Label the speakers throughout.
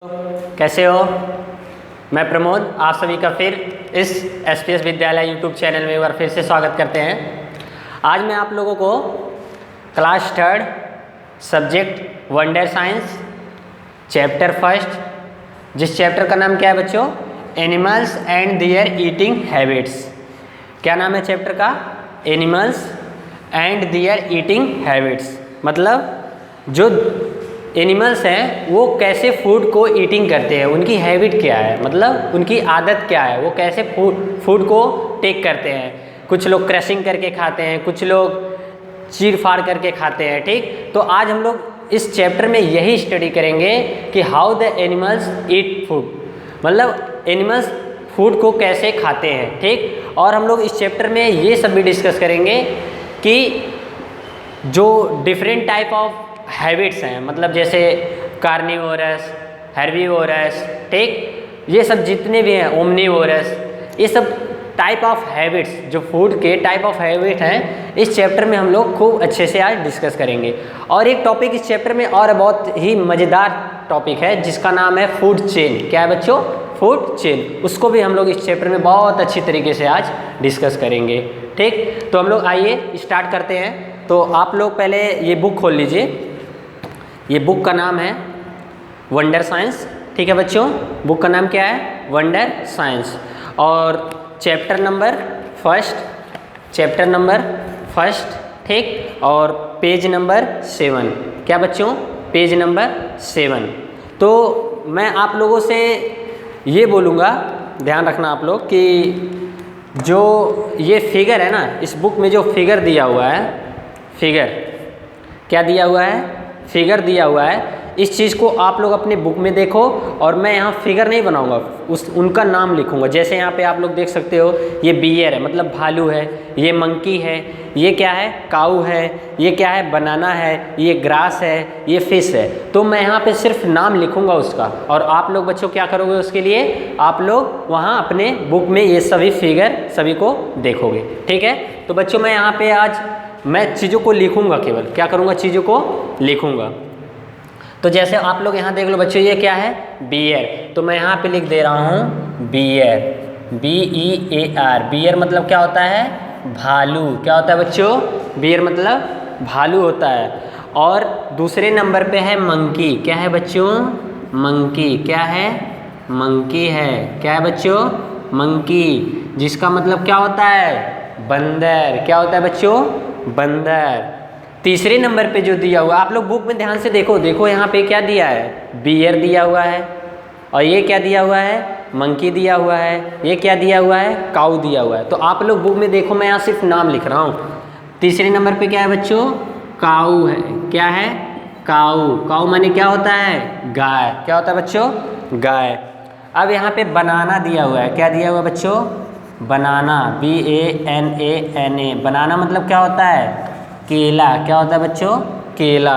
Speaker 1: कैसे हो? मैं प्रमोद आप सभी का फिर इस एसपीएस विद्यालय यूट्यूब चैनल में एक बार फिर से स्वागत करते हैं। आज मैं आप लोगों को class third subject wonder science chapter first, जिस चैप्टर का नाम क्या है बच्चों? Animals and their eating habits. क्या नाम है चैप्टर का? Animals and their eating habits. मतलब जो एनिमल्स हैं वो कैसे फूड को ईटिंग करते हैं, उनकी हैबिट क्या है, मतलब उनकी आदत क्या है, वो कैसे फूड को टेक करते हैं। कुछ लोग क्रशिंग करके खाते हैं, कुछ लोग चीर फाड़ करके खाते हैं। ठीक, तो आज हम लोग इस चैप्टर में यही स्टडी करेंगे कि how the animals eat food, मतलब एनिमल्स फूड को कैसे खाते हैं। ठीक, और हम लोग इस चैप्टर में ये सब भी डिस्कस करेंगे कि जो डिफरेंट टाइप ऑफ हैबिट्स हैं, मतलब जैसे कार्निवोरस, हेर्बिवोरस, ठीक, ये सब जितने भी हैं, ओमनिवोरस, ये सब टाइप ऑफ हैबिट्स, जो फूड के टाइप ऑफ हैबिट हैं, इस चैप्टर में हम लोग खूब अच्छे से आज डिस्कस करेंगे। और एक टॉपिक इस चैप्टर में और बहुत ही मज़ेदार टॉपिक है जिसका नाम है फूड चेन। क्या है बच्चों? Food chain. उसको भी हम लोग इस चैप्टर में बहुत अच्छी तरीके से आज डिस्कस करेंगे। ठीक, तो हम लोग आइए स्टार्ट करते हैं। तो आप लोग पहले ये बुक खोल लीजिए। ये बुक का नाम है वंडर साइंस। ठीक है बच्चों, बुक का नाम क्या है? Wonder science. और चैप्टर नंबर फर्स्ट, ठीक, और पेज नंबर 7। क्या बच्चों? Page number 7। तो मैं आप लोगों से ये बोलूँगा, ध्यान रखना आप लोग, कि जो ये फिगर है ना, इस बुक में जो फिगर दिया हुआ है, फिगर क्या दिया हुआ है? फिगर दिया हुआ है। इस चीज़ को आप लोग अपने बुक में देखो, और मैं यहाँ फिगर नहीं बनाऊँगा, उनका नाम लिखूँगा। जैसे यहाँ पे आप लोग देख सकते हो, ये बियर है मतलब भालू है, ये मंकी है, ये क्या है? काऊ है, ये क्या है? बनाना है, ये ग्रास है, ये फिश है। तो मैं यहाँ पे सिर्फ नाम लिखूँगा उसका, और आप लोग बच्चों क्या करोगे उसके लिए? आप लोग वहाँ अपने बुक में ये सभी फिगर सभी को देखोगे। ठीक है, तो बच्चों मैं यहाँ पे आज मैं चीज़ों को लिखूँगा, केवल क्या करूँगा? चीज़ों को लिखूँगा। तो जैसे आप लोग यहाँ देख लो बच्चों, ये क्या है? बियर। तो मैं यहाँ पे लिख दे रहा हूँ बियर, BEAR। बियर मतलब क्या होता है? भालू। क्या होता है बच्चों? बियर मतलब भालू होता है। और दूसरे नंबर पे है मंकी। क्या है बच्चों? मंकी। क्या है? मंकी है। क्या है बच्चों? मंकी, जिसका मतलब क्या होता है? बंदर। क्या होता है बच्चों? बंदर। तीसरे नंबर पे जो दिया हुआ, आप लोग बुक में ध्यान से देखो, देखो यहाँ पे क्या दिया है? बियर दिया हुआ है। और ये क्या दिया हुआ है? मंकी दिया हुआ है। ये क्या दिया हुआ है? काऊ दिया हुआ है। तो आप लोग बुक में देखो, मैं यहाँ सिर्फ नाम लिख रहा हूँ। तीसरे नंबर पे क्या है बच्चों? काऊ है। क्या है? काऊ। काऊ माने क्या होता है? गाय। क्या होता है बच्चों? गाय। अब यहाँ पे बनाना दिया हुआ है। क्या दिया हुआ है बच्चों? बनाना, BANANA। बनाना मतलब क्या होता है? केला। क्या होता है बच्चों? केला।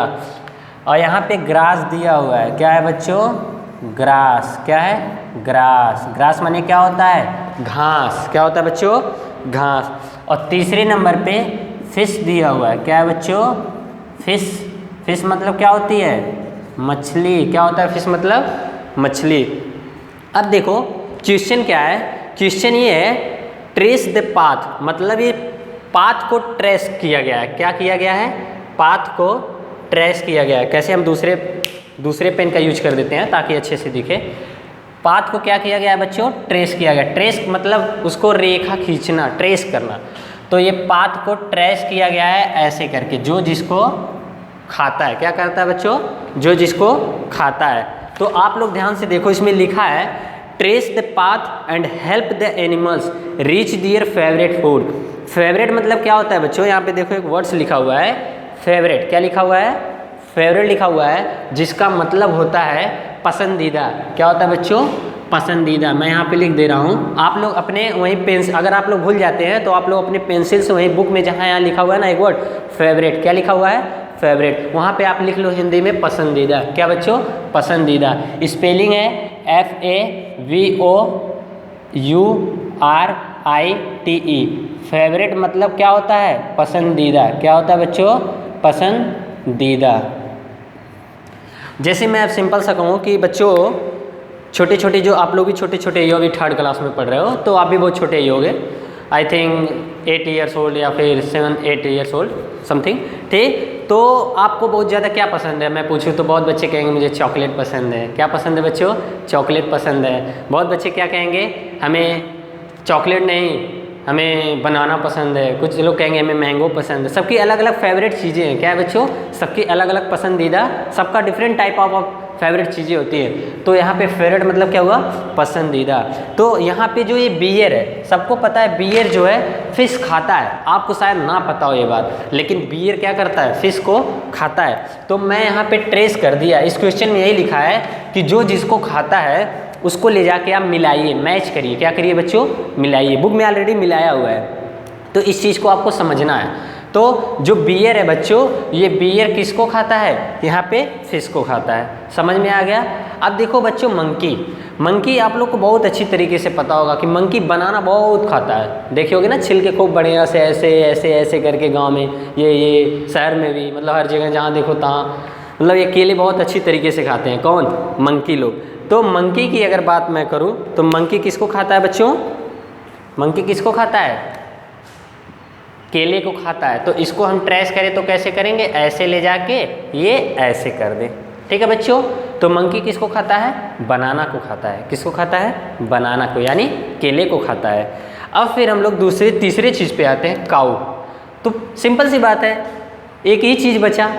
Speaker 1: और यहाँ पे ग्रास दिया हुआ है। क्या है बच्चों? ग्रास। क्या है? ग्रास। ग्रास माने क्या होता है? घास। क्या होता है बच्चों? घास। और तीसरे नंबर पे फिश दिया हुआ है। क्या है बच्चों? फिश। फिश मतलब क्या होती है? मछली। क्या होता है फिश मतलब? मछली। अब देखो क्वेश्चन क्या है? क्वेश्चन ये है, ट्रेस द पाथ, मतलब ये पाथ को ट्रेस किया गया है। क्या किया गया है? पाथ को ट्रेस किया गया है। कैसे? हम दूसरे पेन का यूज कर देते हैं ताकि अच्छे से दिखे। पाथ को क्या किया गया है बच्चों? ट्रेस किया गया। ट्रेस मतलब उसको रेखा खींचना, ट्रेस करना। तो ये पाथ को ट्रेस किया गया है ऐसे करके, जो जिसको खाता है। क्या करता है बच्चों? जो जिसको खाता है। तो आप लोग ध्यान से देखो, इसमें लिखा है trace the path and help the animals reach their favourite food. Favourite मतलब क्या होता है बच्चों? यहाँ पे देखो एक वर्ड्स लिखा हुआ है, फेवरेट। क्या लिखा हुआ है? फेवरेट लिखा हुआ है, जिसका मतलब होता है पसंदीदा। क्या होता है बच्चों? पसंदीदा। मैं यहाँ पे लिख दे रहा हूँ, आप लोग अपने वहीं पेंसिल, अगर आप लोग भूल जाते हैं तो आप लोग अपने पेंसिल से वहीं बुक में जहाँ यहाँ लिखा हुआ है ना एक वर्ड फेवरेट, क्या लिखा हुआ है? फेवरेट, वहाँ पे आप लिख लो हिंदी में पसंदीदा। क्या बच्चों? पसंदीदा। स्पेलिंग है FAVOURITE। फेवरेट मतलब क्या होता है? पसंदीदा। क्या होता है बच्चों? पसंदीदा। जैसे मैं अब सिंपल सा कहूँ कि बच्चों छोटे छोटे जो आप लोग भी छोटे छोटे ही हो, अभी 3rd क्लास में पढ़ रहे हो, तो आप भी बहुत छोटे ही होगे, आई थिंक 8 ईयर्स ओल्ड या फिर 7-8 ईयर्स ओल्ड समथिंग, ठीक। तो आपको बहुत ज़्यादा क्या पसंद है, मैं पूछूँ तो बहुत बच्चे कहेंगे मुझे चॉकलेट पसंद है। क्या पसंद है बच्चों? चॉकलेट पसंद है। बहुत बच्चे क्या कहेंगे, हमें चॉकलेट नहीं, हमें बनाना पसंद है। कुछ लोग कहेंगे हमें मैंगो पसंद है। सबकी अलग अलग फेवरेट चीज़ें हैं, क्या है बच्चों? सबकी अलग अलग पसंदीदा, सबका डिफरेंट टाइप ऑफ फेवरेट चीज़ें होती है। तो यहाँ पे फेवरेट मतलब क्या हुआ? पसंदीदा। तो यहाँ पे जो ये बियर है, सबको पता है बियर जो है फिश खाता है, आपको शायद ना पता हो ये बात, लेकिन बियर क्या करता है? फिश को खाता है। तो मैं यहाँ पे ट्रेस कर दिया, इस क्वेश्चन में यही लिखा है कि जो जिसको खाता है उसको ले जाके आप मिलाइए, मैच करिए। क्या करिए बच्चों? मिलाइए। बुक में ऑलरेडी मिलाया हुआ है, तो इस चीज़ को आपको समझना है। तो जो बियर है बच्चों, ये बियर किसको खाता है? यहाँ पे फिश को खाता है। समझ में आ गया? अब देखो बच्चों, मंकी आप लोग को बहुत अच्छी तरीके से पता होगा कि मंकी बनाना बहुत खाता है। देखे होगे ना, छिलके खूब बढ़िया से ऐसे ऐसे ऐसे करके, गाँव में ये शहर में भी, मतलब हर जगह जहाँ देखो तहाँ, मतलब ये केले बहुत अच्छी तरीके से खाते हैं। कौन? मंकी लोग। तो मंकी की अगर बात मैं करूं तो मंकी किसको खाता है बच्चों? मंकी किसको खाता है? केले को खाता है। तो इसको हम ट्रेस करें तो कैसे करेंगे? ऐसे ले जाके ये ऐसे कर दें, ठीक है बच्चों। तो मंकी किसको खाता है? बनाना को खाता है। किसको खाता है? बनाना को, यानी केले को खाता है। अब फिर हम लोग तीसरे चीज़ पे आते हैं, काऊ। तो सिंपल सी बात है, एक ही चीज़ बचा,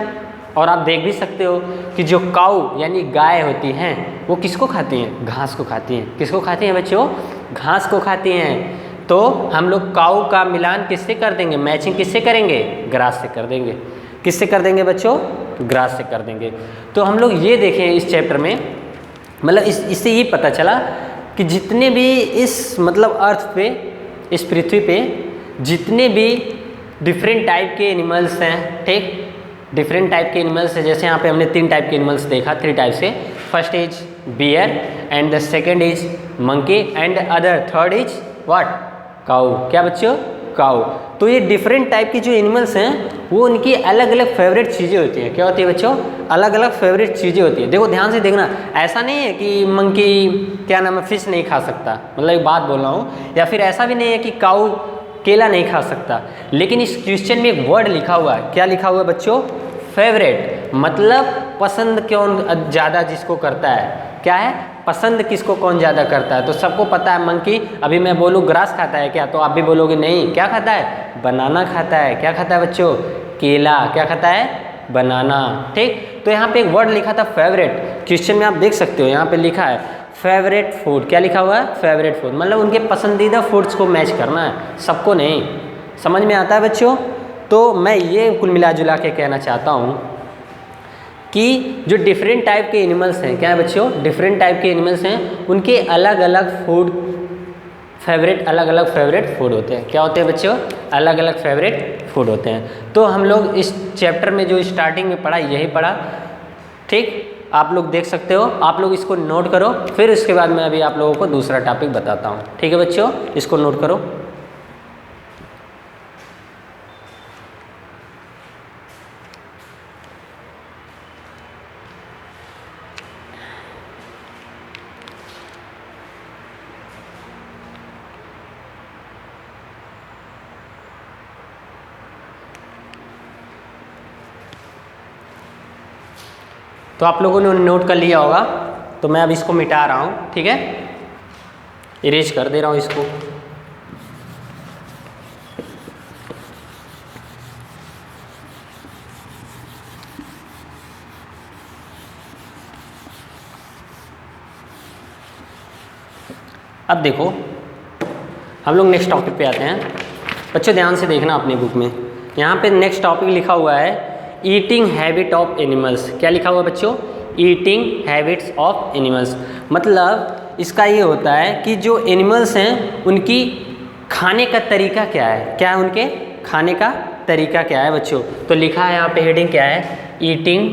Speaker 1: और आप देख भी सकते हो कि जो काऊ यानी गाय होती हैं वो किसको खाती हैं? घास को खाती हैं। किसको खाती हैं बच्चों? घास को खाती हैं। तो हम लोग काऊ का मिलान किससे कर देंगे? मैचिंग किससे करेंगे? ग्रास से कर देंगे। किससे कर देंगे बच्चों? ग्रास से कर देंगे। तो हम लोग ये देखें इस चैप्टर में, मतलब इससे ये पता चला कि जितने भी इस मतलब अर्थ पे, इस पृथ्वी पे जितने भी डिफरेंट टाइप के एनिमल्स हैं, ठीक, डिफरेंट टाइप के एनिमल्स है। जैसे यहाँ पे हमने 3 टाइप के एनिमल्स देखा, 3 टाइप से। First is bear and the second is monkey and other third is what? Cow. क्या बच्चों? काऊ। तो ये डिफरेंट टाइप की जो एनिमल्स हैं वो उनकी अलग अलग फेवरेट चीज़ें होती हैं। क्या होती है बच्चों? अलग अलग फेवरेट चीज़ें होती है। देखो ध्यान से देखना, ऐसा नहीं है कि मंकी क्या नाम है फिश नहीं खा सकता, मतलब एक बात बोल रहा हूँ, या फिर ऐसा भी नहीं है कि काऊ केला नहीं खा सकता। लेकिन इस क्वेश्चन में एक वर्ड लिखा हुआ है। क्या लिखा हुआ है बच्चों? फेवरेट, मतलब पसंद कौन ज़्यादा जिसको करता है। क्या है? पसंद किसको कौन ज़्यादा करता है। तो सबको पता है मंकी, अभी मैं बोलूँ ग्रास खाता है क्या, तो आप भी बोलोगे नहीं। क्या खाता है? बनाना खाता है। क्या खाता है बच्चों? केला। क्या खाता है? बनाना, ठीक। तो यहाँ पे एक वर्ड लिखा था फेवरेट, क्वेश्चन में आप देख सकते हो, यहाँ पे लिखा है फेवरेट फूड। क्या लिखा हुआ है? फेवरेट फूड, मतलब उनके पसंदीदा फूड्स को मैच करना है, सबको नहीं। समझ में आता है बच्चों? तो मैं ये कुल मिला जुला के कहना चाहता हूँ कि जो डिफरेंट टाइप के एनिमल्स हैं, क्या है बच्चों? डिफरेंट टाइप के एनिमल्स हैं, उनके अलग अलग फूड फेवरेट, अलग अलग फेवरेट फूड होते हैं। क्या होते हैं बच्चों? अलग अलग फेवरेट फूड होते हैं। तो हम लोग इस चैप्टर में जो स्टार्टिंग में पढ़ा यही पढ़ा, ठीक। आप लोग देख सकते हो, आप लोग इसको नोट करो, फिर उसके बाद मैं अभी आप लोगों को दूसरा टॉपिक बताता हूँ, ठीक है बच्चों? इसको नोट करो। तो आप लोगों ने नोट कर लिया होगा, तो मैं अब इसको मिटा रहा हूँ, ठीक है? इरेज कर दे रहा हूँ इसको। अब देखो हम लोग नेक्स्ट टॉपिक पे आते हैं। बच्चों ध्यान से देखना अपनी बुक में, यहाँ पे नेक्स्ट टॉपिक लिखा हुआ है ईटिंग हैबिट ऑफ एनिमल्स। क्या लिखा हुआ है बच्चों? Eating habits of animals. मतलब इसका ये होता है कि जो एनिमल्स हैं उनकी खाने का तरीका क्या है। क्या है उनके खाने का तरीका क्या है बच्चों? तो लिखा है यहाँ पे हेडिंग क्या है? Eating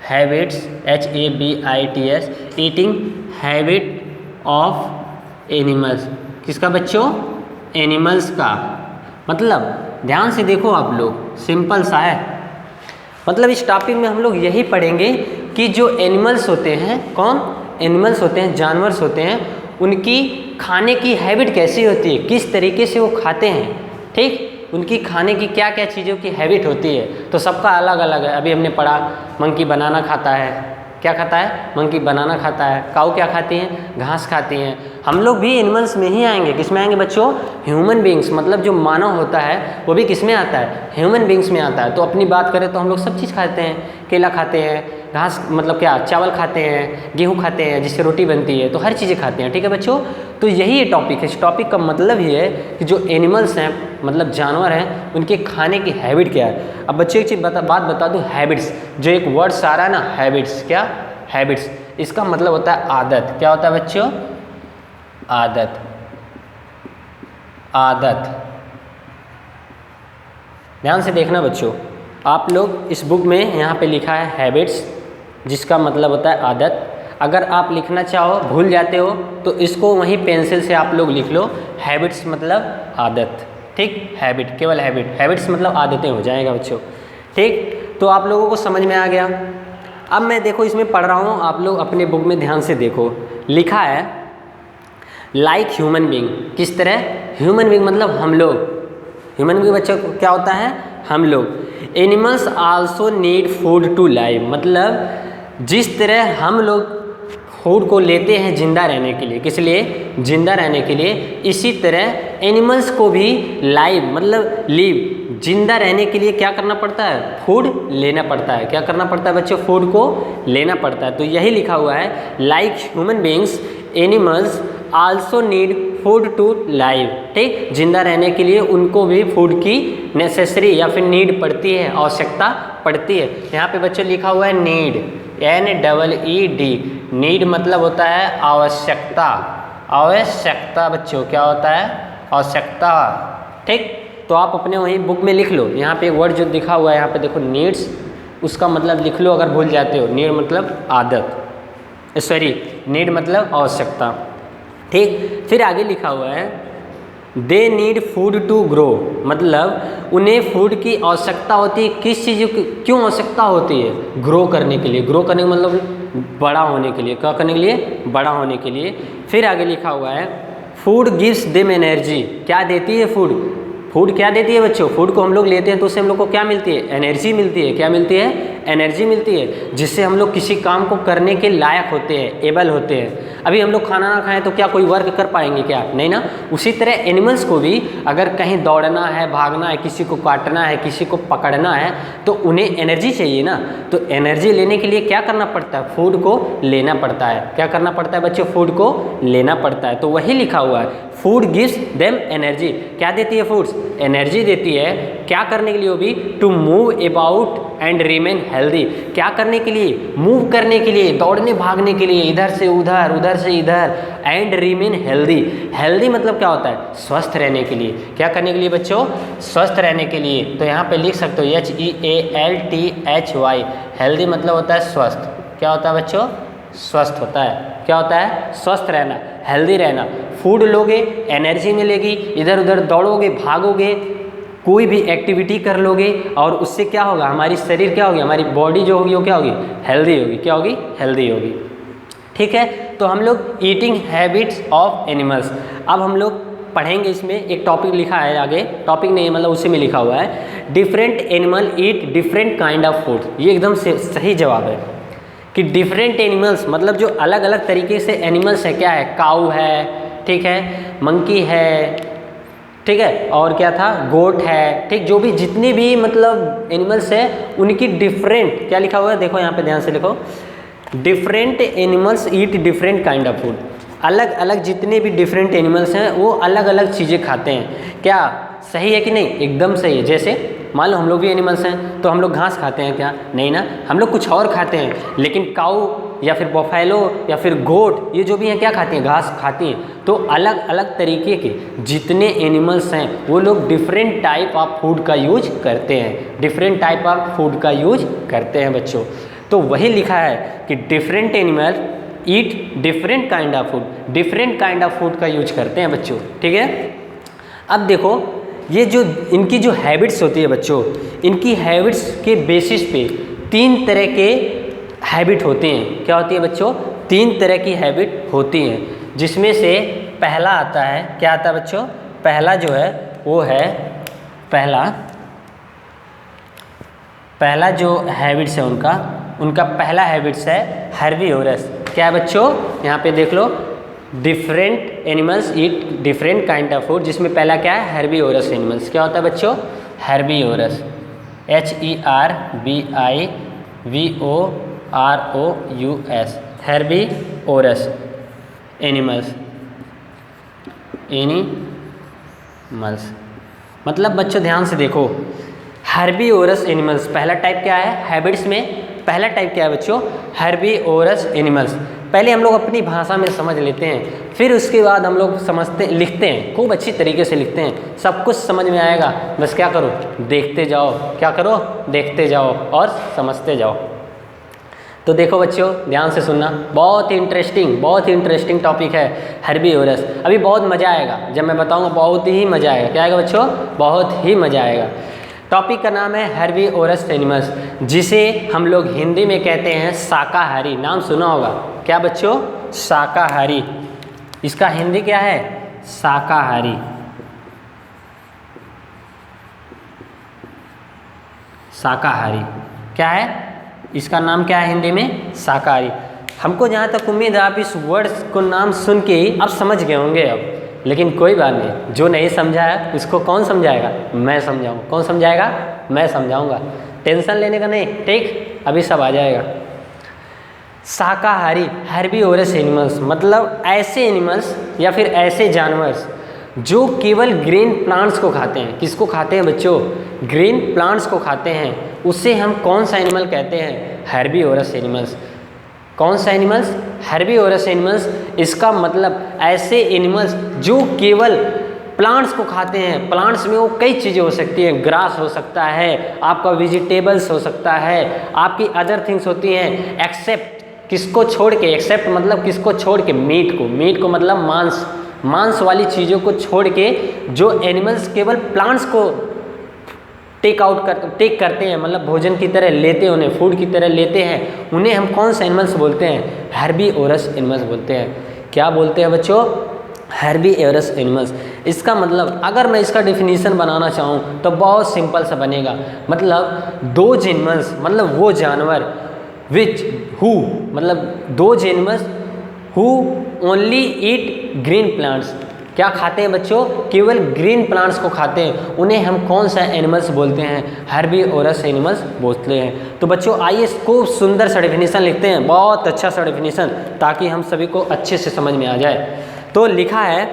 Speaker 1: habits, HABITS, eating habit of animals. किसका बच्चों? एनिमल्स का। मतलब ध्यान से देखो आप लोग, सिंपल सा है। मतलब इस टॉपिक में हम लोग यही पढ़ेंगे कि जो एनिमल्स होते हैं, कौन एनिमल्स होते हैं, जानवर्स होते हैं, उनकी खाने की हैबिट कैसी होती है, किस तरीके से वो खाते हैं, ठीक, उनकी खाने की क्या क्या चीज़ों की हैबिट होती है। तो सबका अलग अलग है। अभी हमने पढ़ा मंकी बनाना खाता है, क्या खाता है, मंकी बनाना खाता है। काऊ क्या खाती हैं, घास खाती हैं। हम लोग भी एनिमल्स में ही आएंगे, किस में आएंगे बच्चों, ह्यूमन बींग्स, मतलब जो मानव होता है वो भी किस में आता है, ह्यूमन बींग्स में आता है। तो अपनी बात करें तो हम लोग सब चीज़ खाते हैं, केला खाते हैं, घास मतलब क्या, चावल खाते हैं, गेहूँ खाते हैं जिससे रोटी बनती है, तो हर चीज़ें खाते हैं, ठीक है बच्चों। तो यही ये टॉपिक है। इस टॉपिक का मतलब ये है कि जो एनिमल्स हैं, मतलब जानवर हैं, उनके खाने की हैबिट क्या है। अब बच्चे एक चीज़ बात बता दूँ, हैबिट्स, जो एक वर्ड सारा है ना, हैबिट्स, क्या, हैबिट्स, इसका मतलब होता है आदत। क्या होता है बच्चों, आदत, आदत। ध्यान से देखना बच्चों, आप लोग इस बुक में यहाँ पे लिखा है हैबिट्स, जिसका मतलब होता है आदत। अगर आप लिखना चाहो, भूल जाते हो, तो इसको वहीं पेंसिल से आप लोग लिख लो, हैबिट्स मतलब आदत, ठीक, हैबिट, केवल हैबिट, हैबिट्स मतलब आदतें हो जाएगा बच्चों, ठीक। तो आप लोगों को समझ में आ गया। अब मैं देखो इसमें पढ़ रहा हूँ, आप लोग अपने बुक में ध्यान से देखो, लिखा है लाइक ह्यूमन बीइंग, किस तरह, ह्यूमन बीइंग मतलब हम लोग, ह्यूमन बीइंग बच्चों क्या होता है, हम लोग। Animals also need food to live, मतलब जिस तरह हम लोग फूड को लेते हैं जिंदा रहने के लिए, किस लिए, जिंदा रहने के लिए, इसी तरह एनिमल्स को भी लाइव मतलब लिव, जिंदा रहने के लिए क्या करना पड़ता है, फूड लेना पड़ता है। क्या करना पड़ता है बच्चों, फूड को लेना पड़ता है। तो यही लिखा हुआ है, like human beings animals also need food to live, ठीक, जिंदा रहने के लिए उनको भी फूड की नेसेसरी या फिर नीड पड़ती है, आवश्यकता पड़ती है। यहाँ पे बच्चों लिखा हुआ है नीड, NEED, नीड मतलब होता है आवश्यकता, आवश्यकता बच्चों, क्या होता है, आवश्यकता, ठीक। तो आप अपने वहीं बुक में लिख लो, यहाँ पे वर्ड जो दिखा हुआ है यहाँ पे देखो नीड्स, उसका मतलब लिख लो अगर भूल जाते हो। नीड मतलब आदत, सॉरी, नीड मतलब आवश्यकता, ठीक। फिर आगे लिखा हुआ है they need food to grow, मतलब उन्हें फूड की आवश्यकता होती है, किस चीज़ की, क्यों आवश्यकता होती है, ग्रो करने के लिए। ग्रो करने का मतलब बड़ा होने के लिए, क्या करने के लिए, बड़ा होने के लिए। फिर आगे लिखा हुआ है फूड गिव्स देम एनर्जी, क्या देती है फूड, फूड क्या देती है बच्चों, फूड को हम लोग लेते हैं तो उससे हम लोग को क्या मिलती है, एनर्जी मिलती है। क्या मिलती है, एनर्जी मिलती है, जिससे हम लोग किसी काम को करने के लायक होते हैं, एबल होते हैं। अभी हम लोग खाना ना खाएं तो क्या कोई वर्क कर पाएंगे, क्या नहीं ना। उसी तरह एनिमल्स को भी अगर कहीं दौड़ना है, भागना है, किसी को काटना है, किसी को पकड़ना है, तो उन्हें एनर्जी चाहिए ना। तो एनर्जी लेने के लिए क्या करना पड़ता है, फूड को लेना पड़ता है। क्या करना पड़ता है बच्चों, फूड को लेना पड़ता है। तो वही लिखा हुआ है फूड गिव्स देम एनर्जी, क्या देती है फूड्स, एनर्जी देती है। क्या करने के लिए, वो भी to move about and remain healthy, क्या करने के लिए, मूव करने के लिए, दौड़ने भागने के लिए, इधर से उधर, उधर से इधर, एंड रिमेन हेल्दी। हेल्दी मतलब क्या होता है, स्वस्थ रहने के लिए। क्या करने के लिए बच्चों, स्वस्थ रहने के लिए। तो यहाँ पे लिख सकते हो HEALTHY, हेल्दी मतलब होता है स्वस्थ। क्या होता है बच्चों, स्वस्थ होता है। क्या होता है, स्वस्थ रहना, हेल्दी रहना। फूड लोगे, एनर्जी मिलेगी, इधर उधर दौड़ोगे, भागोगे, कोई भी एक्टिविटी कर लोगे, और उससे क्या होगा, हमारी शरीर क्या होगी, हमारी बॉडी जो होगी वो क्या होगी, हेल्दी होगी। क्या होगी, हेल्दी होगी, ठीक है। तो हम लोग ईटिंग हैबिट्स ऑफ एनिमल्स, अब हम लोग पढ़ेंगे। इसमें एक टॉपिक लिखा है आगे, टॉपिक नहीं है मतलब उसी में लिखा हुआ है different animal eat different kind of food. ये एकदम से सही जवाब है कि डिफरेंट एनिमल्स मतलब जो अलग अलग तरीके से एनिमल्स है, क्या है, काऊ है, ठीक है, मंकी है, ठीक है, और क्या था, गोट है, ठीक, जो भी जितने भी मतलब एनिमल्स है उनकी डिफरेंट, क्या लिखा हुआ है देखो यहाँ पे ध्यान से लिखो, different animals eat different kind of food. अलग अलग जितने भी डिफरेंट एनिमल्स हैं वो अलग अलग चीज़ें खाते हैं। क्या सही है कि नहीं, एकदम सही है। जैसे मान लो हम लोग भी एनिमल्स हैं तो हम लोग घास खाते हैं, क्या नहीं ना, हम लोग कुछ और खाते हैं। लेकिन काऊ या फिर बफेलो या फिर गोट, ये जो भी हैं क्या खाती हैं, घास खाती हैं। तो अलग अलग तरीके के जितने एनिमल्स हैं वो लोग डिफरेंट टाइप ऑफ फूड का यूज करते हैं, डिफरेंट टाइप ऑफ फूड का यूज करते हैं बच्चों। तो वही लिखा है कि different animal eat different kind of food, different kind of food का यूज करते हैं बच्चों, ठीक है। अब देखो ये जो इनकी जो हैबिट्स होती है बच्चों, इनकी हैबिट्स के बेसिस पे 3 तरह के हैबिट होती हैं। क्या होती है बच्चों? 3 तरह की हैबिट होती हैं, जिसमें से पहला आता है, क्या आता है बच्चों? पहला जो है वो है, पहला जो हैबिट्स है उनका पहला हैबिट्स है हर्बीवोरस। क्या है बच्चों? यहाँ पे देख लो, different animals eat different kind of food, जिसमें पहला क्या है? Herbivorous animals. क्या होता है बच्चों? Herbivorous, HERBIVOROUS, herbivorous animals. मतलब बच्चों ध्यान से देखो, हर्बीवोरस एनिमल्स पहला टाइप क्या है? हैबिट्स में पहला टाइप क्या है बच्चों? Herbivorous animals. पहले हम लोग अपनी भाषा में समझ लेते हैं, फिर उसके बाद हम लोग लिखते हैं, खूब अच्छी तरीके से लिखते हैं, सब कुछ समझ में आएगा। बस क्या करो? देखते जाओ। क्या करो? देखते जाओ और समझते जाओ। तो देखो बच्चों, ध्यान से सुनना, बहुत ही इंटरेस्टिंग टॉपिक है हर्बीवोरस। अभी बहुत मज़ा आएगा जब मैं बताऊंगा, बहुत ही मज़ा आएगा। क्या आएगा बच्चों? बहुत ही मज़ा आएगा। टॉपिक का नाम है हर्बीवोरस एनिमल्स, जिसे हम लोग हिंदी में कहते हैं शाकाहारी। नाम सुना होगा। क्या बच्चों? शाकाहारी। इसका हिंदी क्या है? शाकाहारी। शाकाहारी क्या है? इसका नाम क्या है हिंदी में? शाकाहारी। हमको जहाँ तक उम्मीद है आप इस वर्ड को नाम सुन के ही अब समझ गए होंगे अब, लेकिन कोई बात नहीं, जो नहीं समझा है उसको कौन समझाएगा? मैं समझाऊंगा। कौन समझाएगा? मैं समझाऊंगा। टेंशन लेने का नहीं, ठीक? अभी सब आ जाएगा। शाकाहारी हर्बीवोरस एनिमल्स मतलब ऐसे एनिमल्स या फिर ऐसे जानवर जो केवल ग्रीन प्लांट्स को खाते हैं। किसको खाते हैं बच्चों? ग्रीन प्लांट्स को खाते हैं। उसे हम कौन सा एनिमल कहते हैं? Herbivorous animals. कौन सा एनिमल्स? Herbivorous animals. इसका मतलब ऐसे एनिमल्स जो केवल प्लांट्स को खाते हैं। प्लांट्स में वो कई चीज़ें हो सकती हैं, ग्रास हो सकता है, आपका वेजिटेबल्स हो सकता है, आपकी अदर थिंग्स होती हैं, एक्सेप्ट किसको छोड़ के? एक्सेप्ट मतलब किसको छोड़ के? मीट को मतलब मांस वाली चीज़ों को छोड़ के जो एनिमल्स केवल प्लांट्स को टेक करते हैं, मतलब भोजन की तरह लेते हैं, उन्हें फूड की तरह लेते हैं, उन्हें हम कौन सा एनिमल्स बोलते हैं? हर्बीवोरस एनिमल्स बोलते हैं। क्या बोलते हैं बच्चों? Herbivorous animals. इसका मतलब अगर मैं इसका डिफिनीशन बनाना चाहूँ तो बहुत सिंपल सा बनेगा। मतलब दोज एनिमल्स मतलब वो जानवर those animals who only eat green plants. क्या खाते हैं बच्चों? केवल ग्रीन प्लांट्स को खाते हैं, उन्हें हम कौन सा एनिमल्स बोलते हैं? हर्बीवोरस एनिमल्स बोलते हैं। तो बच्चों आइए खूब सुंदर सा डेफिनेशन लिखते हैं, बहुत अच्छा सा डेफिनेशन, ताकि हम सभी को अच्छे से समझ में आ जाए। तो लिखा है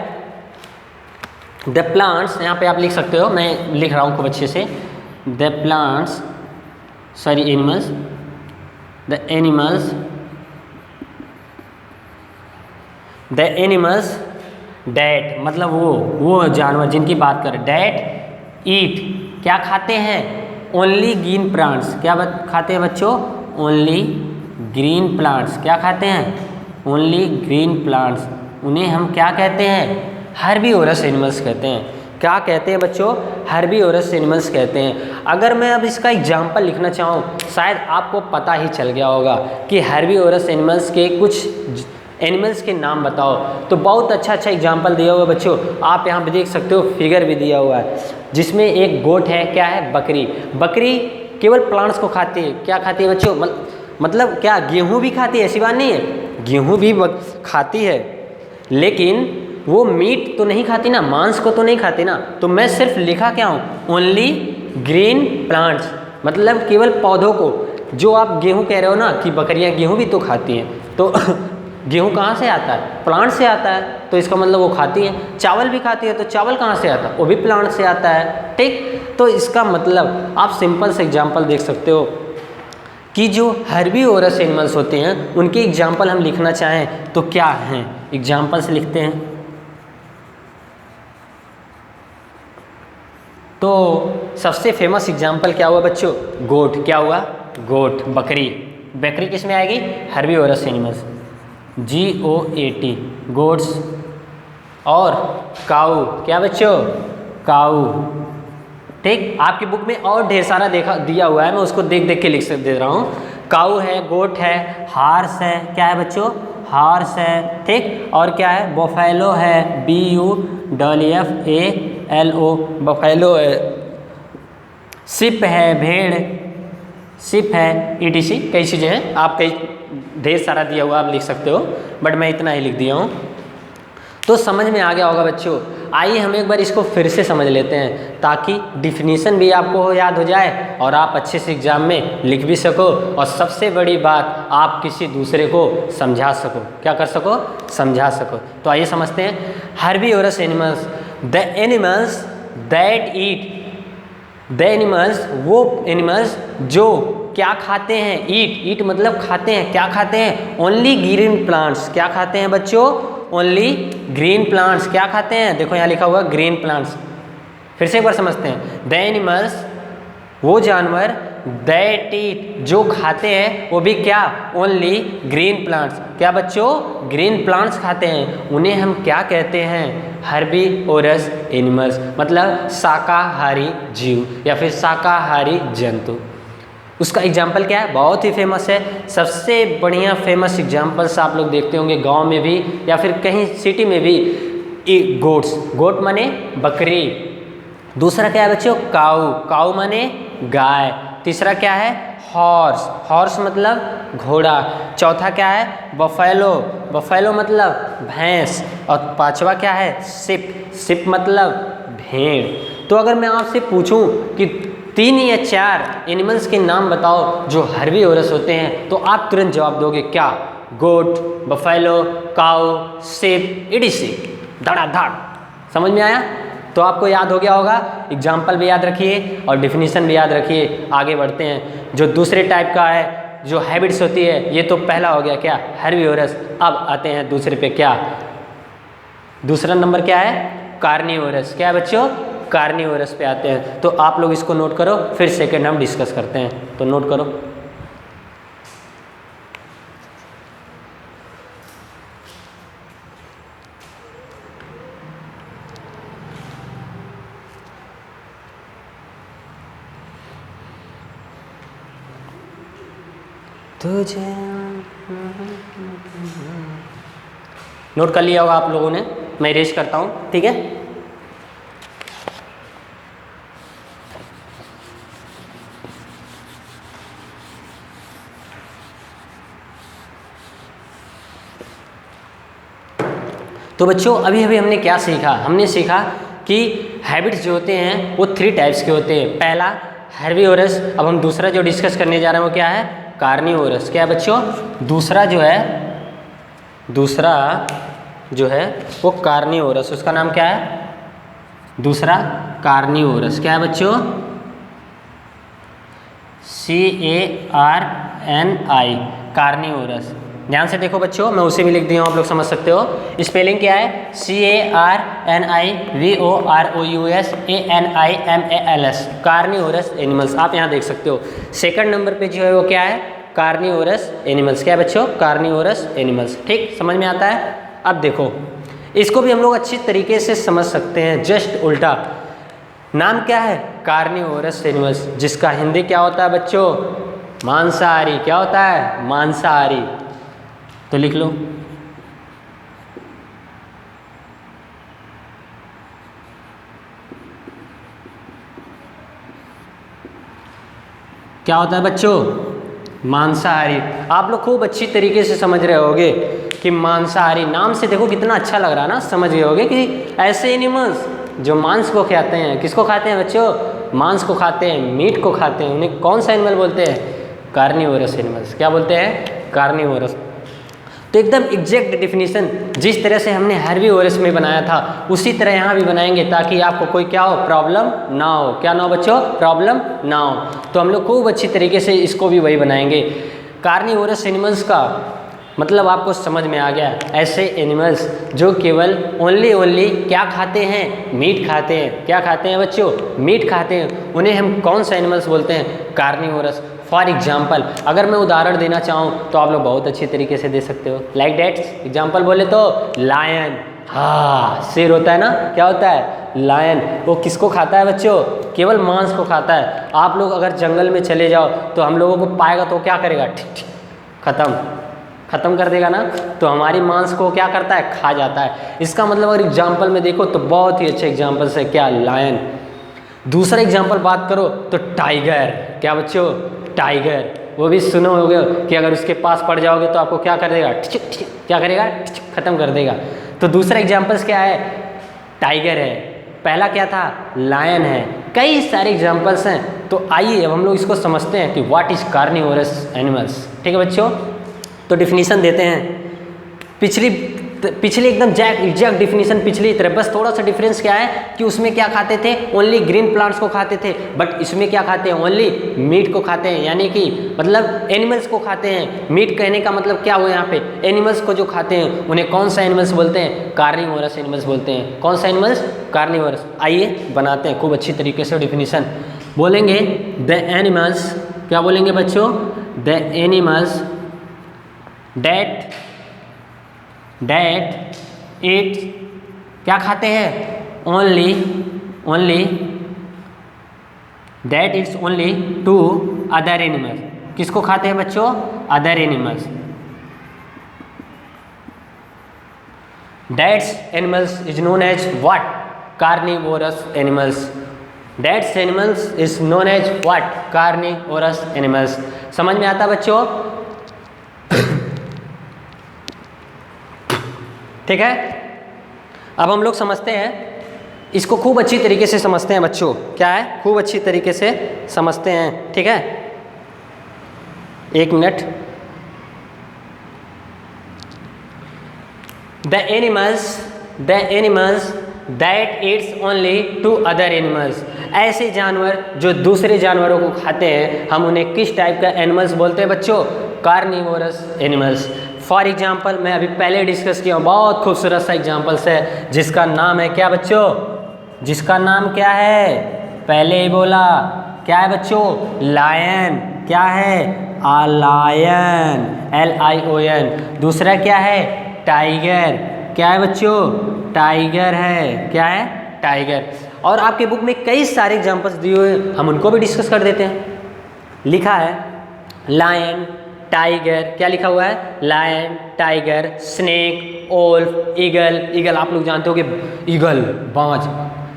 Speaker 1: द प्लांट्स, यहाँ पे आप लिख सकते हो, मैं लिख रहा हूँ खूब अच्छे से। The plants animals, the animals that मतलब वो जानवर जिनकी बात करें, डैट ईट क्या खाते हैं? Only green plants. क्या खाते हैं बच्चों? Only green plants. क्या खाते हैं? Only green plants. उन्हें हम क्या कहते हैं? हर्बीवोरस एनिमल्स कहते हैं। क्या कहते हैं बच्चों? हर्बीवोरस एनिमल्स कहते हैं। अगर मैं अब इसका एग्जाम्पल लिखना चाहूँ, शायद आपको पता ही चल गया होगा कि हर्बीवोरस एनिमल्स के कुछ एनिमल्स के नाम बताओ। तो बहुत अच्छा एग्जाम्पल दिया हुआ है बच्चों, आप यहाँ पे देख सकते हो, फिगर भी दिया हुआ है, जिसमें एक गोट है। क्या है? बकरी केवल प्लांट्स को खाती है। क्या खाती है बच्चों? मतलब क्या गेहूँ भी खाती है? ऐसी बात नहीं है, गेहूँ भी खाती है, लेकिन वो मीट तो नहीं खाती ना, मांस को तो नहीं खाती ना। तो मैं सिर्फ लिखा क्या हूँ? ओनली ग्रीन प्लांट्स, मतलब केवल पौधों को। जो आप गेहूँ कह रहे हो ना कि बकरियाँ गेहूँ भी तो खाती हैं, तो गेहूँ कहाँ से आता है? प्लांट से आता है, तो इसका मतलब वो खाती है। चावल भी खाती है, तो चावल कहाँ से आता है? वो भी प्लांट से आता है, ठीक। तो इसका मतलब आप सिंपल से एग्जांपल देख सकते हो कि जो हर्बीवोरस एनिमल्स होते हैं उनके एग्जांपल हम लिखना चाहें तो क्या हैं? एग्जांपल से लिखते हैं तो सबसे फेमस एग्जांपल क्या हुआ बच्चों? गोट। क्या हुआ? गोट, बकरी किस में आएगी? Herbivorous animals, GOAT, goats. और काऊ, क्या बच्चों? काऊ, ठीक। आपकी बुक में और ढेर सारा दिया हुआ है, मैं उसको देख के लिख दे रहा हूँ काऊ है, गोट है, हार्स है, क्या है बच्चों, हार्स है, ठीक। और क्या है, बफेलो है, BUFFALO, बफेलो है। सिप है, भेड़, सिप है, ETC, कई चीज़ें हैं, आप कई ढेर सारा दिया हुआ आप लिख सकते हो, बट मैं इतना ही लिख दिया हूँ। तो समझ में आ गया होगा बच्चों। आइए हम एक बार इसको फिर से समझ लेते हैं ताकि डिफिनीशन भी आपको याद हो जाए और आप अच्छे से एग्जाम में लिख भी सको, और सबसे बड़ी बात आप किसी दूसरे को समझा सको। क्या कर सको, समझा सको। तो आइए समझते हैं। Herbivorous animals, the animals that eat, the animals, वो एनिमल्स जो क्या खाते हैं, ईट मतलब खाते हैं, क्या खाते हैं, ओनली ग्रीन प्लांट्स, क्या खाते हैं बच्चों, ओनली ग्रीन प्लांट्स, क्या खाते हैं, देखो यहाँ लिखा हुआ ग्रीन प्लांट्स। फिर से एक बार समझते हैं। द एनिमल्स, वो जानवर, दैट ईट, जो खाते हैं, वो भी क्या, ओनली ग्रीन प्लांट्स, क्या बच्चों, ग्रीन प्लांट्स खाते हैं, उन्हें हम क्या कहते हैं, हर्बीवोरस एनिमल्स, मतलब शाकाहारी जीव या फिर शाकाहारी जंतु। उसका एग्जाम्पल क्या है, बहुत ही फेमस है, सबसे बढ़िया फेमस एग्जाम्पल्स आप लोग देखते होंगे गांव में भी या फिर कहीं सिटी में भी। गोट्स, गोट माने बकरी। दूसरा क्या है बच्चों, काऊ, काऊ माने गाय। तीसरा क्या है, हॉर्स, हॉर्स मतलब घोड़ा। चौथा क्या है, बफेलो, बफेलो मतलब भैंस। और पांचवा क्या है, सिप, सिप मतलब भेड़। तो अगर मैं आपसे पूछूं कि 3 या 4 एनिमल्स के नाम बताओ जो हर्बीवोरस होते हैं, तो आप तुरंत जवाब दोगे क्या, गोट, बफेलो, काऊ, सिप, ETC, धड़ाधड़। समझ में आया? तो आपको याद हो गया होगा। एग्जाम्पल भी याद रखिए और डिफिनीशन भी याद रखिए। आगे बढ़ते हैं। जो दूसरे टाइप का है, जो हैबिट्स होती है, ये तो पहला हो गया क्या, हर्बीवोरस। अब आते हैं दूसरे पे, क्या, दूसरा नंबर क्या है, कार्निवोरस। क्या है बच्चों, कार्निवोरस पे आते हैं। तो आप लोग इसको नोट करो, फिर सेकेंड हम डिस्कस करते हैं। तो नोट करो। तुझे नोट कर लिया होगा आप लोगों ने, मैं इरेज करता हूँ, ठीक है। तो बच्चों अभी अभी हमने क्या सीखा, हमने सीखा कि हैबिट्स जो होते हैं वो 3 टाइप्स के होते हैं। पहला हर्बीवोरस। अब हम दूसरा जो डिस्कस करने जा रहे हैं वो क्या है, कार्निवोरस। क्या है बच्चों, दूसरा जो है वो कार्निवोरस। उसका नाम क्या है, दूसरा कार्निवोरस। क्या है बच्चों, CARNI, कार्निवोरस। ध्यान से देखो बच्चों, मैं उसे भी लिख दिया हूँ, आप लोग समझ सकते हो। स्पेलिंग क्या है, CARNIVOROUSANIMALS, कार्निवोरस एनिमल्स। आप यहाँ देख सकते हो। सेकंड नंबर पे जो है वो क्या है, कार्निवोरस एनिमल्स। क्या है बच्चों, कार्निवोरस एनिमल्स। ठीक, समझ में आता है। अब देखो, इसको भी हम लोग अच्छी तरीके से समझ सकते हैं, जस्ट उल्टा। नाम क्या है, कार्निवोरस एनिमल्स, जिसका हिंदी क्या होता है बच्चों, मांसाहारी। क्या होता है, मांसाहारी। तो लिख लो। क्या होता है बच्चों, मांसाहारी। आप लोग खूब अच्छी तरीके से समझ रहे होगे कि मांसाहारी, नाम से देखो कितना अच्छा लग रहा है ना, समझ गए होगे कि ऐसे एनिमल्स जो मांस को खाते हैं। किसको खाते हैं बच्चों, मांस को खाते हैं, मीट को खाते हैं। उन्हें कौन सा एनिमल बोलते हैं, कार्निवोरस एनिमल्स। क्या बोलते हैं, कार्निवोरस। तो एकदम एग्जैक्ट डिफिनीशन जिस तरह से हमने हर्बीवोरस में बनाया था, उसी तरह यहाँ भी बनाएंगे, ताकि आपको कोई क्या हो, प्रॉब्लम ना हो। क्या ना हो बच्चों, प्रॉब्लम ना हो। तो हम लोग खूब अच्छी तरीके से इसको भी वही बनाएंगे। कार्निवोरस एनिमल्स का मतलब आपको समझ में आ गया। ऐसे एनिमल्स जो केवल ओनली क्या खाते हैं, मीट खाते हैं। क्या खाते हैं बच्चों, मीट खाते हैं। उन्हें हम कौन सा एनिमल्स बोलते हैं, कार्निवोरस। फॉर एग्जाम्पल अगर मैं उदाहरण देना चाहूँ तो आप लोग बहुत अच्छी तरीके से दे सकते हो। लाइक डेट्स एग्जाम्पल बोले तो लायन, हाँ शेर होता है ना, क्या होता है, लायन। वो किसको खाता है बच्चों? केवल मांस को खाता है। आप लोग अगर जंगल में चले जाओ तो हम लोगों को पाएगा तो क्या करेगा? ठीक ठीक खत्म कर देगा ना। तो हमारी मांस को क्या करता है? खा जाता है। इसका मतलब अगर एग्जाम्पल में देखो तो बहुत ही अच्छे एग्जाम्पल्स है। क्या? लायन। दूसरा एग्जाम्पल बात करो तो टाइगर। क्या बच्चों? टाइगर। वो भी सुनो होगे कि अगर उसके पास पड़ जाओगे तो आपको क्या कर देगा? क्या करेगा? खत्म कर देगा। तो दूसरा एग्जाम्पल्स क्या है? टाइगर है। पहला क्या था? लायन है। कई सारे एग्जाम्पल्स हैं। तो आइए अब हम लोग इसको समझते हैं कि व्हाट इज कार्निवोरस एनिमल्स। ठीक है बच्चों, तो डिफिनीशन देते हैं। पिछली एकदम एग्जैक्ट डिफिनीशन पिछली तरह, बस थोड़ा सा डिफरेंस क्या है कि उसमें क्या खाते थे? ओनली ग्रीन प्लांट्स को खाते थे, बट इसमें क्या खाते हैं? ओनली मीट को खाते हैं, यानी कि मतलब एनिमल्स को खाते हैं। मीट कहने का मतलब क्या हुआ यहाँ पे? एनिमल्स को जो खाते हैं उन्हें कौन सा एनिमल्स बोलते हैं? कार्निवोरस एनिमल्स बोलते हैं। कौन सा एनिमल्स? कार्निवोरस। आइए बनाते हैं खूब अच्छी तरीके से डिफिनीशन। बोलेंगे द एनिमल्स, क्या बोलेंगे बच्चों? द एनिमल्स डेट इट, क्या खाते हैं? Only that eats only to other animals. किसको खाते हैं बच्चों? Other animals. That's animals is known as what? Carnivorous animals. That's animals is known as what? Carnivorous animals. समझ में आता बच्चों? ठीक है, अब हम लोग समझते हैं इसको, खूब अच्छी तरीके से समझते हैं बच्चों। क्या है? खूब अच्छी तरीके से समझते हैं। ठीक है, एक मिनट। The animals that eats only to other animals. ऐसे जानवर जो दूसरे जानवरों को खाते हैं, हम उन्हें किस टाइप का एनिमल्स बोलते हैं बच्चों? Carnivorous animals. फॉर एग्जाम्पल, मैं अभी पहले डिस्कस किया, बहुत खूबसूरत सा एग्जाम्पल्स है जिसका नाम है क्या बच्चों? जिसका नाम क्या है? पहले ही बोला, क्या है बच्चों? लायन। क्या है? आ लायन, LION। दूसरा क्या है? टाइगर। क्या है बच्चों? टाइगर है। क्या है? टाइगर। और आपके बुक में कई सारे एग्जाम्पल्स दिए हुए हैं, हम उनको भी डिस्कस कर देते हैं। लिखा है लायन, टाइगर। क्या लिखा हुआ है? Lion, tiger, snake, wolf, eagle. आप लोग जानते हो कि ईगल, बाज,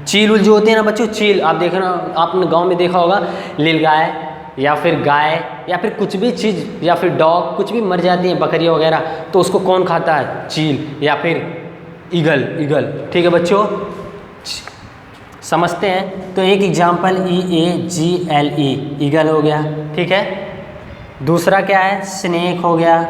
Speaker 1: चील उल जो होते हैं ना बच्चों, चील। आप देखना, आपने गांव में देखा होगा, नीलगाय या फिर गाय या फिर कुछ भी चीज़ या फिर डॉग, कुछ भी मर जाती हैं, बकरियाँ वगैरह, तो उसको कौन खाता है? चील या फिर ईगल। ठीक है बच्चों, समझते हैं। तो एक एग्जाम्पल EAGLE, ईगल हो गया। ठीक है, दूसरा क्या है? स्नेक हो गया।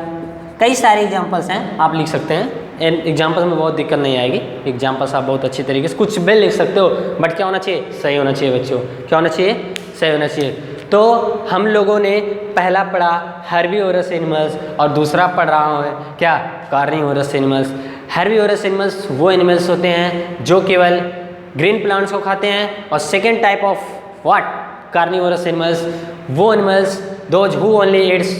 Speaker 1: कई सारे एग्जाम्पल्स हैं, आप लिख सकते हैं। एग्जाम्पल्स में बहुत दिक्कत नहीं आएगी। एग्जाम्पल्स आप बहुत अच्छी तरीके से कुछ भी लिख सकते हो, बट क्या होना चाहिए? सही होना चाहिए बच्चों। क्या होना चाहिए? सही होना चाहिए। तो हम लोगों ने पहला पढ़ा हर्बीवोरस एनिमल्स और दूसरा पढ़ रहा हूँ क्या? Carnivorous animals. हर्बीवोरस एनिमल्स वो एनिमल्स होते हैं जो केवल ग्रीन प्लांट्स को खाते हैं, और second type of what? Carnivorous animals, वो animals those who only eats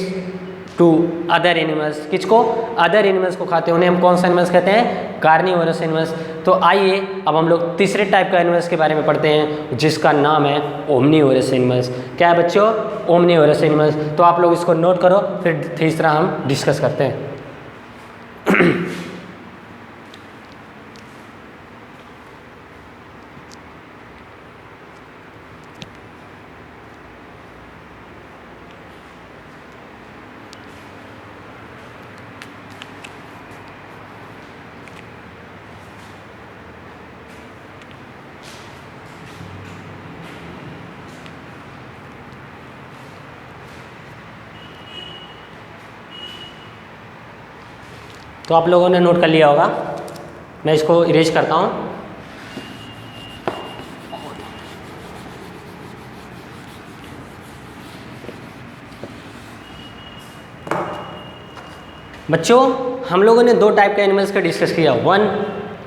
Speaker 1: to other animals. किसको? अदर एनिमल्स को खाते हैं, उन्हें हम कौन सा एनिमल्स कहते हैं? Carnivorous animals. तो आइए अब हम लोग तीसरे टाइप का एनिमल्स के बारे में पढ़ते हैं, जिसका नाम है ओमनीवोरस एनिमल्स। क्या है बच्चों? Omnivorous animals. तो आप लोग इसको नोट करो, फिर तीसरा हम डिस्कस करते हैं। तो आप लोगों ने नोट कर लिया होगा, मैं इसको इरेज करता हूँ। बच्चों, हम लोगों ने दो टाइप के एनिमल्स का डिस्कस किया। वन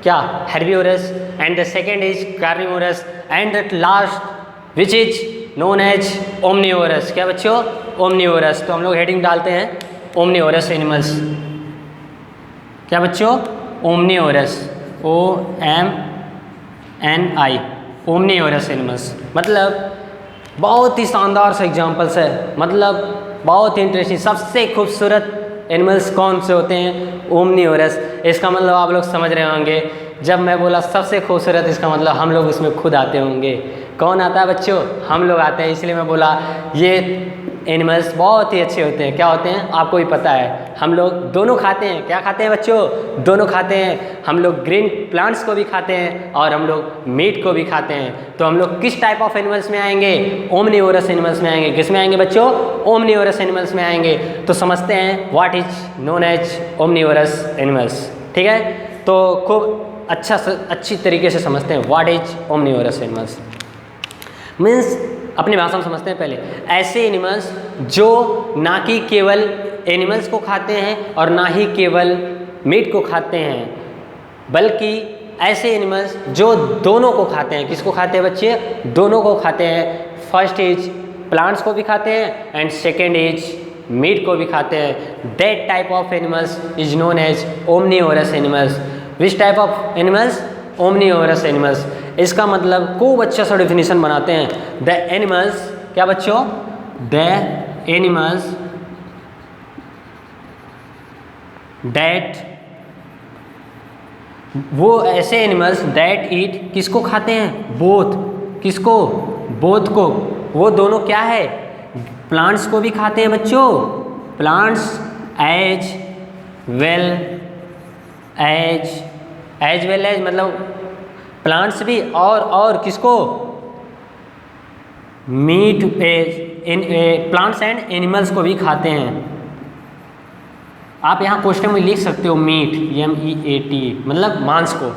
Speaker 1: क्या? Herbivorous, and the second is carnivorous, and the last which is known as omnivorous. क्या बच्चों? ओमनीवोरस। तो हम लोग हेडिंग डालते हैं ओमनीवोरस एनिमल्स। क्या बच्चों? Omnivorous, OMNIVOROUS। OMNI, omnivorous animals. मतलब बहुत ही शानदार से एग्जाम्पल्स है, मतलब बहुत ही इंटरेस्टिंग। सबसे खूबसूरत एनिमल्स कौन से होते हैं? ओमनीवोरस। इसका मतलब आप लोग समझ रहे होंगे, जब मैं बोला सबसे खूबसूरत, इसका मतलब हम लोग उसमें खुद आते होंगे। कौन आता है बच्चों? हम लोग आते हैं। इसलिए मैं बोला ये एनिमल्स बहुत ही अच्छे होते हैं। क्या होते हैं आपको भी पता है, हम लोग दोनों खाते हैं। क्या खाते हैं बच्चों? दोनों खाते हैं। हम लोग ग्रीन प्लांट्स को भी खाते हैं और हम लोग मीट को भी खाते हैं। तो हम लोग किस टाइप ऑफ एनिमल्स में आएंगे? ओमनीवोरस एनिमल्स में आएंगे। किस में आएंगे बच्चों? ओमनीवोरस एनिमल्स में आएंगे। तो समझते हैं what is known as omnivorous animals. ठीक है, तो खूब अच्छी तरीके से समझते हैं what is omnivorous animals. Means अपनी भाषा में समझते हैं। पहले ऐसे एनिमल्स जो ना कि केवल एनिमल्स को खाते हैं और ना ही केवल मीट को खाते हैं, बल्कि ऐसे एनिमल्स जो दोनों को खाते हैं। किसको खाते हैं बच्चे? दोनों को खाते हैं। फर्स्ट इज प्लांट्स को भी खाते हैं एंड सेकेंड इज मीट को भी खाते हैं। That type of animals is known as omnivorous animals. Which type of animals? Omnivorous animals. इसका मतलब खूब अच्छा सा डेफिनेशन बनाते हैं। द एनिमल्स, क्या बच्चों? द एनिमल्स दैट, वो ऐसे एनिमल्स दैट ईट, किसको खाते हैं? बोथ। किसको? बोथ को। वो दोनों क्या है? प्लांट्स को भी खाते हैं बच्चों। प्लांट्स एज वेल एज मतलब प्लांट्स भी, और किसको? मीट, प्लांट्स एंड एनिमल्स को भी खाते हैं। आप यहाँ क्वेश्चन में लिख सकते हो मीट, MEAT, मतलब मांस को।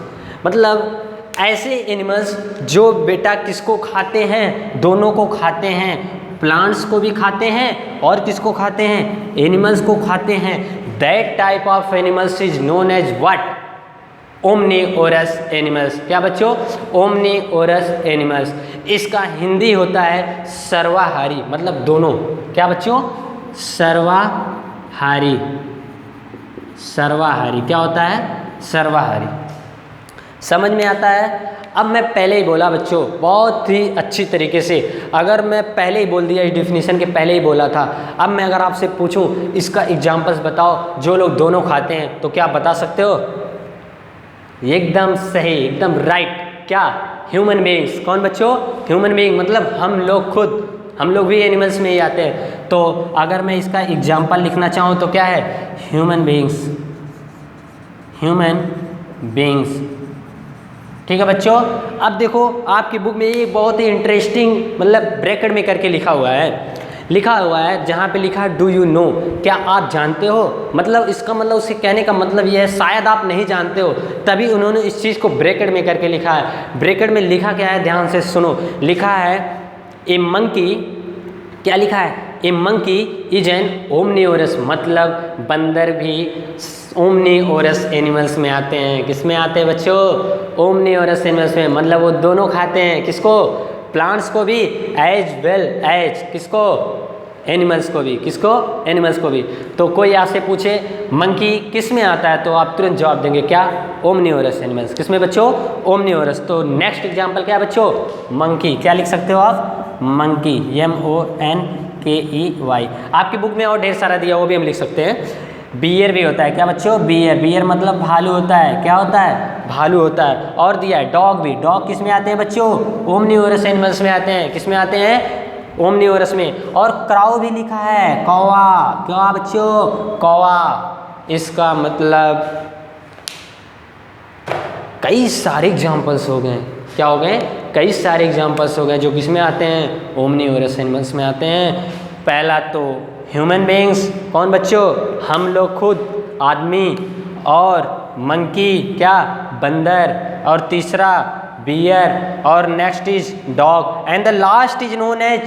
Speaker 1: मतलब ऐसे एनिमल्स जो बेटा किसको खाते हैं? दोनों को खाते हैं। प्लांट्स को भी खाते हैं और किसको खाते हैं? एनिमल्स को खाते हैं। That type of animals is known as what? Omnivorous animals. क्या बच्चों? Omnivorous animals. इसका हिंदी होता है सर्वाहारी, मतलब दोनों। क्या बच्चों? सर्वाहारी। सर्वाहारी क्या होता है? सर्वाहारी। समझ में आता है? अब मैं पहले ही बोला बच्चों बहुत ही अच्छी तरीके से, अगर मैं पहले ही बोल दिया, इस डिफिनीशन के पहले ही बोला था। अब मैं अगर आपसे पूछूं इसका एग्जाम्पल्स बताओ जो लोग दोनों खाते हैं, तो क्या बता सकते हो? एकदम सही, एकदम राइट। क्या? Human beings. कौन बच्चों? ह्यूमन बीइंग, मतलब हम लोग खुद, हम लोग भी एनिमल्स में ही आते हैं। तो अगर मैं इसका एग्जाम्पल लिखना चाहूँ तो क्या है? Human beings. Human beings. ठीक है बच्चों। अब देखो आपकी बुक में ये बहुत ही इंटरेस्टिंग, मतलब ब्रैकेट में करके लिखा हुआ है, जहाँ पे लिखा है डू यू नो, क्या आप जानते हो। मतलब इसका मतलब, उससे कहने का मतलब ये है शायद आप नहीं जानते हो, तभी उन्होंने इस चीज़ को ब्रैकेट में करके लिखा है। ब्रैकेट में लिखा क्या है? ध्यान से सुनो। लिखा है ए मंकी, क्या लिखा है? ए मंकी इज एन ओमनीवोरस, मतलब बंदर भी ओमनीवोरस एनिमल्स में आते हैं। किस में आते हैं बच्चों? ओमनीवोरस एनिमल्स में। मतलब वो दोनों खाते हैं। किसको? प्लांट्स को भी एज वेल एज किसको? एनिमल्स को भी। किसको? एनिमल्स को भी। तो कोई आपसे पूछे मंकी किस में आता है, तो आप तुरंत जवाब देंगे क्या? Omnivorous animals. किस में बच्चों? ओमनीवोरस। तो नेक्स्ट एग्जाम्पल क्या है बच्चों? मंकी। क्या लिख सकते हो आप? Monkey, MONKEY। आपकी बुक में और ढेर सारा दिया, वो भी हम लिख सकते हैं। बियर भी होता है। क्या बच्चों? बियर। बियर मतलब भालू होता है। क्या होता है? भालू होता है। और दिया है डॉग भी। डॉग किस में आते हैं बच्चों? ओमनीवोरस एनिमल्स में आते हैं। किस में आते हैं? ओमनीवोरस में। और क्राउ भी लिखा है, कौवा। क्या बच्चों? कौवा। इसका मतलब कई सारे एग्जाम्पल्स हो गए। क्या हो गए? कई सारे एग्जाम्पल्स हो गए जो किस में आते हैं? ओमनीवोरस एनिमल्स में आते हैं। पहला तो ह्यूमन बीइंग्स। कौन बच्चों? हम लोग खुद, आदमी। और मंकी क्या? बंदर। और तीसरा बियर। और next is dog. And the last is known as,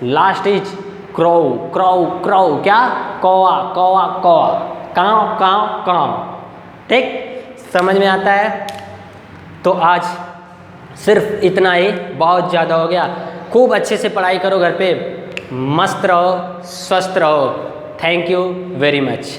Speaker 1: last is crow. Crow crow क्या? कौवा कौवा कौवा। काव काव काव। ठीक, समझ में आता है? तो आज सिर्फ इतना ही बहुत ज़्यादा हो गया। खूब अच्छे से पढ़ाई करो घर पे। मस्त रहो, स्वस्थ रहो। Thank you very much.